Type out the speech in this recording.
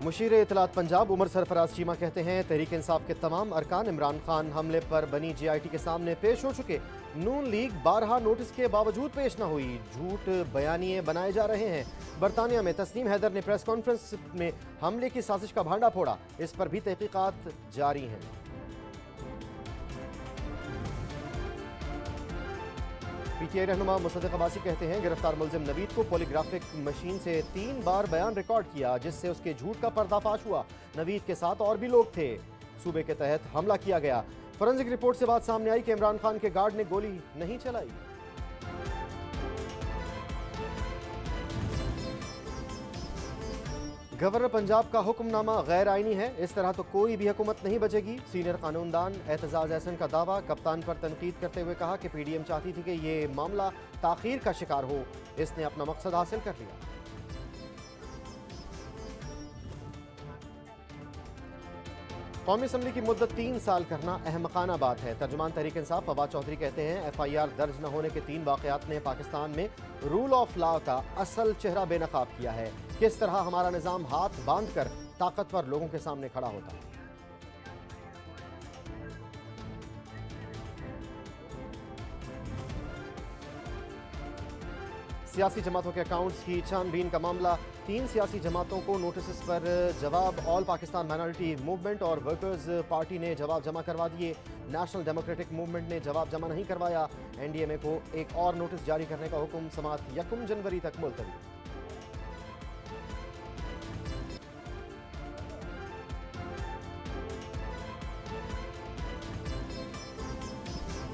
मुशीर इतलात पंजाब उमर सरफराज चीमा कहते हैं तहरीक इंसाफ के तमाम अरकान इमरान खान हमले पर बनी JIT के सामने पेश हो चुके। नून लीग 12 नोटिस के बावजूद पेश न हुई, झूठ बयानिए बनाए जा रहे हैं। बरतानिया में तस्नीम हैदर ने प्रेस कॉन्फ्रेंस में हमले की साजिश का भांडा फोड़ा, इस पर भी तहकीकात जारी हैं। PTI रहनुमा मुसद्दिक अब्बासी कहते हैं गिरफ्तार मुलजिम नवीद को पॉलीग्राफिक मशीन से 3 बार बयान रिकॉर्ड किया, जिससे उसके झूठ का पर्दाफाश हुआ। नवीद के साथ और भी लोग थे। सूबे के तहत हमला किया गया। फोरेंसिक रिपोर्ट से बात सामने आई कि इमरान खान के गार्ड ने गोली नहीं चलाई। गवर्नर पंजाब का हुक्मनामा गैर आईनी है, इस तरह तो कोई भी हुकूमत नहीं बचेगी। सीनियर कानूनदान एतजाज एहसन का दावा। कप्तान पर तनकीद करते हुए कहा कि PDM चाहती थी कि ये मामला ताखीर का शिकार हो, इसने अपना मकसद हासिल कर लिया। कौमी असम्बली की मुद्दत 3 साल करना अहमकाना बात है। तर्जुमान तहरीक इंसाफ फवाद चौधरी कहते हैं FIR दर्ज न होने के 3 वाकयात ने पाकिस्तान में रूल ऑफ लॉ का असल चेहरा बेनकाब किया है। किस तरह हमारा निज़ाम हाथ बांधकर ताकतवर लोगों के सामने खड़ा होता है। सियासी जमातों के अकाउंट्स की छानबीन का मामला। 3 सियासी जमातों को नोटिस पर जवाब। ऑल पाकिस्तान माइनॉरिटी मूवमेंट और वर्कर्स पार्टी ने जवाब जमा करवा दिए। नेशनल डेमोक्रेटिक मूवमेंट ने जवाब जमा नहीं करवाया। NDMA को एक और नोटिस जारी करने का हुक्म। समाअत 1 जनवरी तक मुलतवी।